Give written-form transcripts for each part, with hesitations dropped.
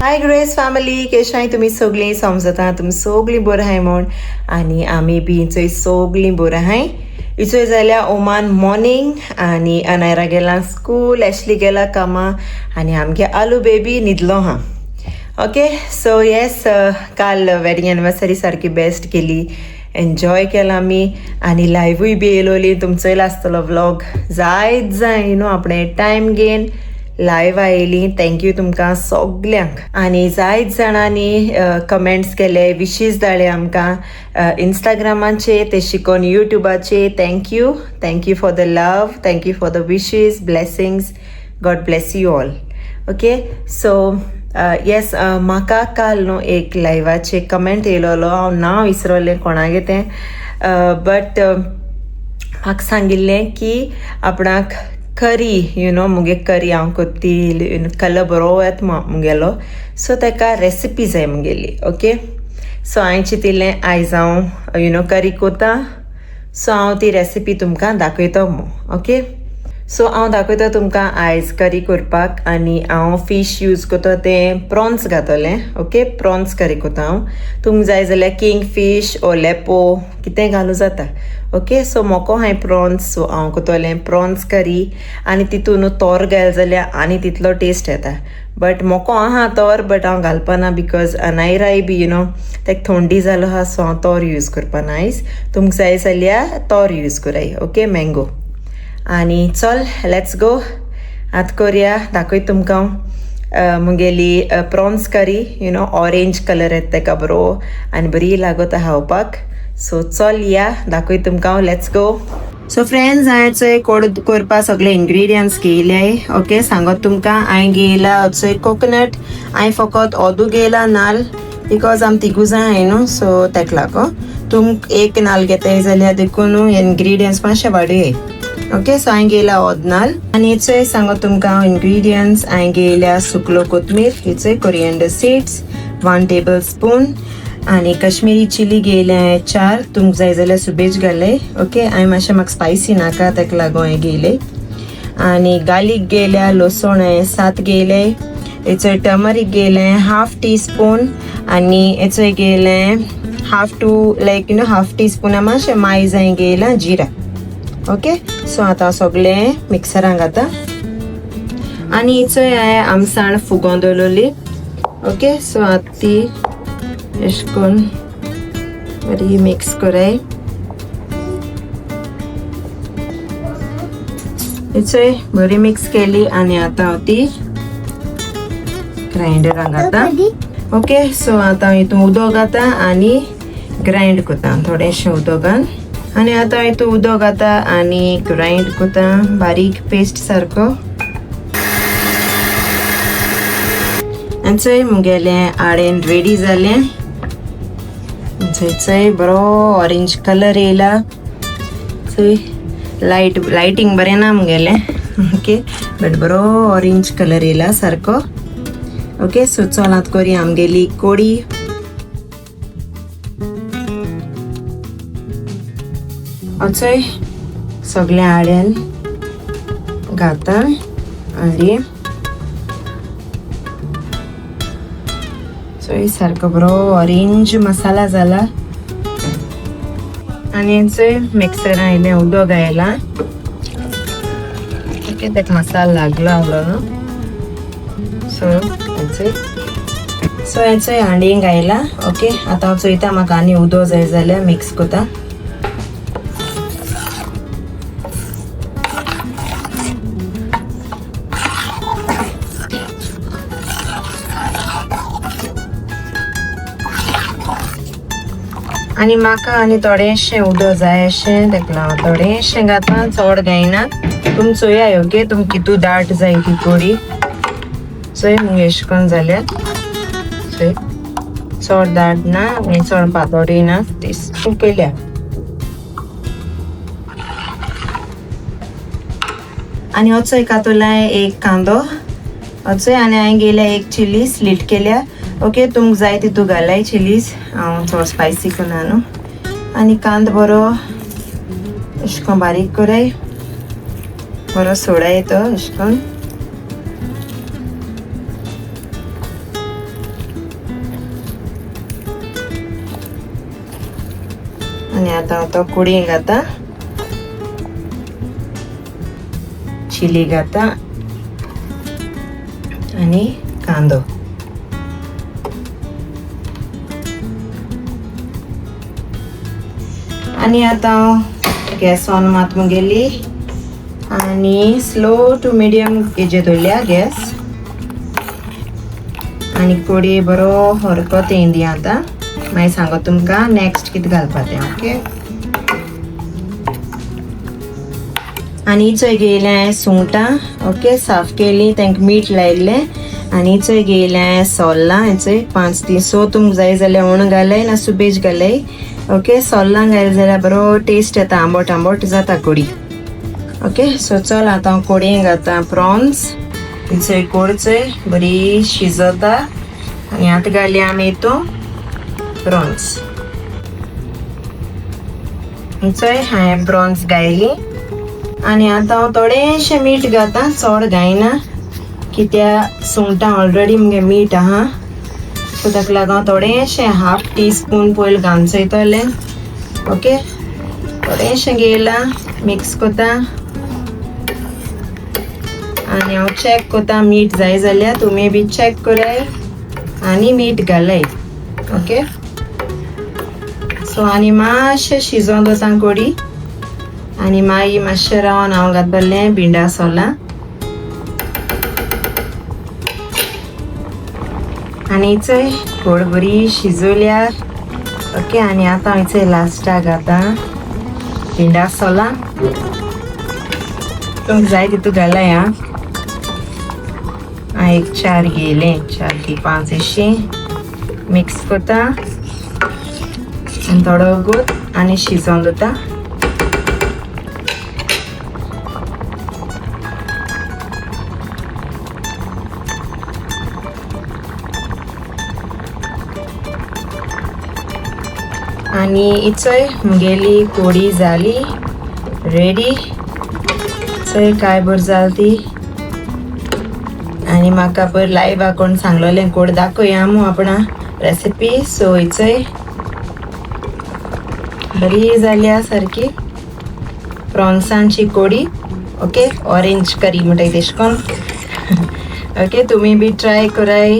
हाय grace family, केशाय तुमी सगळीं समजता तुमी सगळीं बरो आहाय म्हूण आनी आमी बी चोय सगळीं बरो आहाय. इचोय जाल्यार ओमान मॉर्निंग आनी अनायरा गेला स्कूल, एशली गेला कामा आनी आमगे आलू बेबी न्हिदलो हा. ओके सो येस, काल वेडिंग एनिवर्सरी सारकी बेस्ट केली, एन्जॉय केला आमी आनी लायव्हूय बी येयलोली. तुमचोय आसतलो व्लॉग जायत जाय आपणे टायम घेवन लायव्ह आयली. थँक्यू तुमकां सगल्यांक. आनी जायत जाणांनी कमेंट्स केले, विशीस धाडले आमकां इंस्टाग्रामाचे ते शिकोन यूट्यूबाचे. Thank you for the love, thank you for the wishes, blessings. God bless you all. Okay so yes, म्हाका काल न्हू एक लायव्हाचे कमेंट येयलोलो, हांव नांव विसरलें कोणागे तें, बट म्हाका सांगिल्लें की आपणाक करी मुगे करी हांव कोत्ती, कलर बरो येता मुगेलो, सो तेका रेसिपी जाय मुगेली. ओके सो हांवें चिंतिल्लें आयज हांव करी कोता, सो हांव ती रेसिपी तुमकां दाखयता मो. ओके सो हांव दाखयता तुमकां आयज करी करपाक आनी हांव फीश यूज कोता तें प्रॉन्स घातलें. ओके प्रॉन्स करी कोता हांव. तुमकां जाय जाल्यार किंग फीश ओ लेपो कितें घालूं जाता. ओके सो मोको हांवें प्रॉन्स, सो हांव कोतोलें प्रॉन्स करी आनी तितून तोर घाल जाल्यार आनी तितलो टेस्ट येता. बट मोको आहा तोर, बट हांव घालपाना बिकॉज अनायराय बी तेका थंडी जालो आहा, सो हांव तोर यूज करपाना आयज. तुमकां जाय जाल्यार तोर यूज कराय. Okay mango. आनी चल लेट्स गो, आतां कोरया. दाखय तुमकां मुगेली प्रॉन्स करी ऑरेंज कलर येता तेका बरो आनी बरी लागता खावपाक. सो चल या दाखय तुमकां, लेट्स गो. सो फ्रेंड्स, हांवें चोय करपा सगळे इंग्रेडियंट्स घेयल्याय. ओके सांगत तुमकां, हांवें घेयला चोय कोकोनट, हांवें फकत ओदू घेयला नाल्ल बिकॉज आमी तिगू जाय हाय न्हू, सो तेका लागो. तुमक एक नाल्ल घेताय जाल्यार देखून इंग्रेडियंट्स मातशे वाडय. ओके सो हांवें घेयला ओद नाल्ल आनी चोय सांगत तुमकां इंग्रेडियंट्स. हांवें घेयल्या सुकलो कोथमीर, हेचोय कोरिएंडर सीड्स 1 टेबलस्पून आनी कश्मीरी चिली घेयले 4. तुमकां जाय जाल्यार सुबेज घाले. ओके हांवें मातशें म्हाका स्पायसी नाका तेका लागून हांवें घेयले. आनी गार्लीक घेयल्या, लसूण 7 घेयले. हेचोय टर्मरीक घेयले 1/2 टीस्पून आनी हेचोय घेयले हाफ टीस्पून मातशें मायज हांवें घेयला जिरा. ओके सो आतां सगळें मिक्सरान घाता आनी हिचोय हांवें आमसाण फुगोवन दवरलोली. ओके सो आतां ती एश कोन्न बरी मिक्स कराय. हिचोय बरी मिक्स केली आनी आतां हांव ती ग्राइंडरान घाता. ओके सो आतां हितून उदक घाता आनी ग्राइंड कोता थोडेंशें उदक घाल आनी आतां हितून उदक घाता आनी ग्राइंड कोता बारीक पेस्ट सारको. आनी चोय मुगेलें आडेन रेडी जालें. चोय बरो ऑरेंज कलर येयला. चोय लायटींग बरें ना मुगेलें. ओके बट बरो ऑरेंज कलर येयला सारको. ओके सो चल आतां कोरी आमगेली कोडी. चोय सगळें आड्यान घाता आनी चोय सारको बरो ऑरेंज मसाला जाला आनी चोय मिक्सरान आयलें उदक घायला. ओके तेका मसाला लागलो आहलो न्हू, सो हेचोय हांडीन घायला. ओके आतां हांव चोयता म्हाका आनी उदक जाय जाल्यार मिक्स कोता. आनी म्हाका आनी थोडेंशें उदक जाय अशें तेका लागून थोडेंशें घाता, चड घायना. तुमी चोया ओके तुमकां कितू दाट जाय ती कोडी. चोय मुगे एश कोन्न जाल्यार चोय चड दाट ना आनी चड पातोळूय ना, ती केल्या. आनी हो चोय कातोलाय एक कांदो. चोय आनी हांवें घेयल्या एक चिली स्लीट केल्या. ओके तुमकां जाय तितू घालाय चिलीज, हांव चड स्पायसी करना न्हू. आनी कांदो बरो अशें करून बारीक कराय, बरो सोडाय तो अशें करून. आणि आता तो कुडी घाता, चिली घाता आणि कांदो. आणि आता गॅस ऑन मात मुगेली आणि स्लो टू मिडियम हेजे दवरल्या गॅस. आणि कोडी बरो हरकत येयली. आता मागीर सांगो तुमकां नेक्स्ट कितें घालपाक तें. ओके. आणि चोय घेयलें सुंगटां. ओके, साफ केली, तांकां मीठ लायिल्लें. आणि चोय घेयलें सोल्लां. हेचोय 5 सो तुमकां जाय जाल्यार उण घालय ना सुबेज घालय. ओके, सोल्लां घाल जाल्यार बरो टेस्ट येता, आंबट आंबट जाता कोडी. ओके, सो चल आता हांव कोडयें घालता प्रॉन्स. चोय कोडचोय बरी शिजोता. आणि आतां घालया आमी हितून प्रॉन्स. चोय हांवें प्रॉन्स घायली. आणि आता हांव थोडेंशें मीठ घालता, चड घायना, कित्याक सुंगटां ऑलरेडी मुगे मीठ आहा. सो ताका लागून थोडेंशें 1/2 टीस्पून पयलीं घालून चोयतलें. ओके, थोडेंशें घेयलां, मिक्स कोता. आणि हांव चॅक कोता मीठ जाय जाल्यार तुमी बी चॅक कराय आणि मीठ घालय. ओके, सो आनी मातशें शिजोवन दवरता कोडी. आणि मागीर मातशें रावन हांव घातलें भिंडा सोलां. आणि चोय कोड बरी शिजोल्या. ओके, आणि आतां हांव चोय लास्टाक घालता भिंडा सोलां. तुमकां जाय तितू घालय. हांव एक 4 घेयले, 4 की 5 अशी मिक्स कोता आणि थोडो वगत आनी शिजोवन दवरता. आणि इचोय मुगेली कोडी जाली रेडी. चोय काय बरी जाली ती. आणि म्हाका पयर लायव्ह कोण सांगलोलें कोड दाखोवया मू आपणा रेसिपी. सो इचोय बरी जाल्या सारकी प्रॉन्सांची कोडी. ओके, ऑरेंज करी म्हणटाय तेश कोन. ओके, तुमी बी ट्राय कराय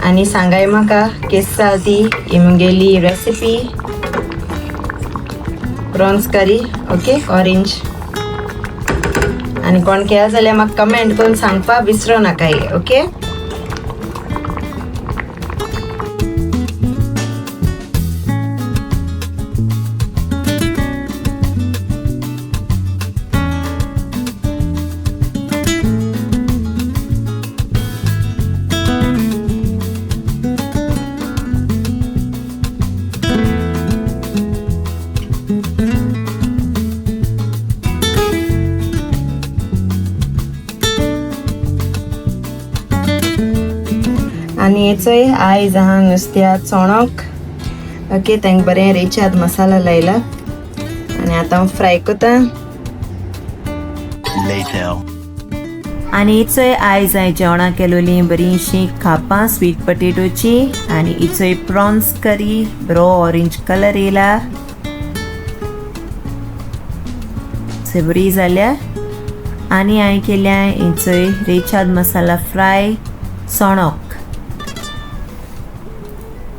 आणि सांगाय म्हाका केस जाली ती ही मुगेली recipe prawns curry. Okay, orange. आणि कोण केला जाल्यार म्हाका कमेंट करून सांगपाक विसरो नाकाय. ओके. आणि हेचोय आयज हांगा नुस्त्या चोणोक. ओके, तांकां बरें रेच्याद मसाला लायला. आणि आतां हांव फ्राय कोता. आणि इचोय आयज हांवें जेवणां केलोली बरीशीं खापां स्वीट पोटेटोची. आणि इचोय प्रॉन्स करी बरो ऑरेंज कलर येयला. बरी जाल्या. आणि हांवें केल्या इचोय रेच्याद मसाला फ्राय चोणोक.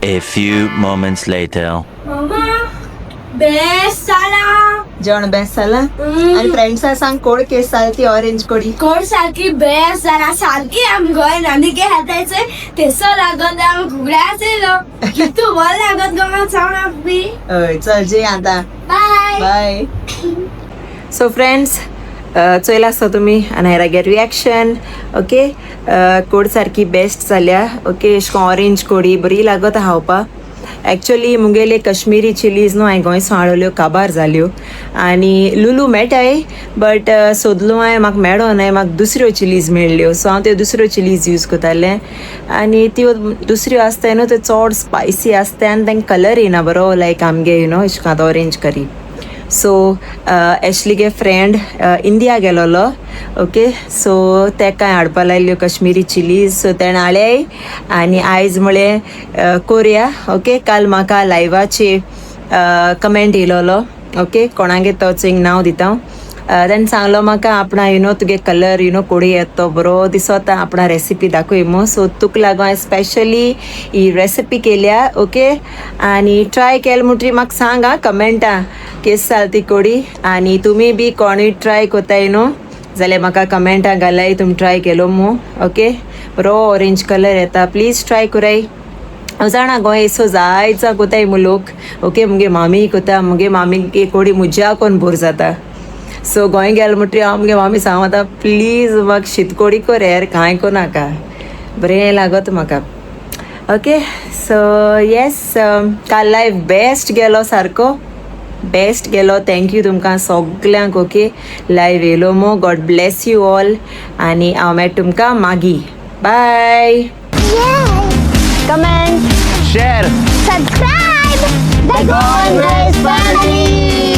A few moments later. Mama, best sala. जेवण बेस्ट जाला. आणि फ्रेंड्सा सांग कोड केस जाली ती ऑरेंज कोडी. कोड सारकी बेस्ट जाला सारकी आम गोय नानिके हातायचे तेसो लागत आम घुगड्याचेलो कितू बल लागत गमा चावणाक बी. हय, चल जे आता बाय बाय. सो फ्रेंड्स, चोयला आसता तुमी अनायरागे रिएक्शन. ओके, कोड सारकी बेस्ट जाल्या. ओके, अशें करून ऑरेंज कोडी बरी लागत खावपाक. एक्चुअली मुगेले कश्मीरी चिलीज न्हू हांवें गोंयसून हाडल्यो काबार जाल्यो. आनी लुलू मेळटाय बट सोदलो हांवें म्हाका मेळो नाय. म्हाका दुसऱ्यो चिलीज मेळ्ळ्यो. सो हांव त्यो दुसऱ्यो चिलीज यूज कोतालें. आनी त्यो दुसऱ्यो आसताय न्हू त्यो चड स्पायसी आसताय आनी तांकां कलर येना बरो लायक आमगे अशें करून ऑरेंज करी. सो एशलीगे फ्रेंड इंडिया गेलोलो. ओके, सो तेका हाडपा लायल्यो कश्मीरी चिलीज. सो तेणें हाडल्याय. आनी आयज म्हळें कोरया. ओके, काल म्हाका लायव्हाचे कमेंट येयलोलो ओके कोणागे तोच एक नांव दिता तेणें सांगलो म्हाका आपणा तुगे कलर कोडी येतो बरो दिसोता आपणा रेसिपी दाखोयमो सो तुका लागून हांवें स्पेशली ही रेसिपी केल्या ओके आनी ट्राय केल म्हणटरी म्हाका सांग आं कमेंटां केस जाल ती कोडी आनी तुमी बी कोणूय ट्राय कोताय जाल्यार म्हाका कमेंटां घालाय तुमी ट्राय केलो मू ओके बरो ऑरेंज कलर येता प्लीज ट्राय कोराय हांव जाणा गोंय एसो जायचा कोताय मू लोक ओके मुगे मामी कोता मुगे मामी कोडी मुज्या कोण बोर जाता सो गोंय गेल म्हणटरी हांव मुगे मामी सांगता प्लीज म्हाका शीतकोडी कर यार कांय कोनाका बरें लागत म्हाका ओके सो येस काल लायफ बेस्ट गेलो सारको बेस्ट गेलो थँक्यू तुमकां सगल्यांक ओके लायव येयलो मो गॉड ब्लेस यू ऑल आनी हांव मेळटा तुमकां मागीर bye Comment, Share. subscribe, the Goan Prawns family.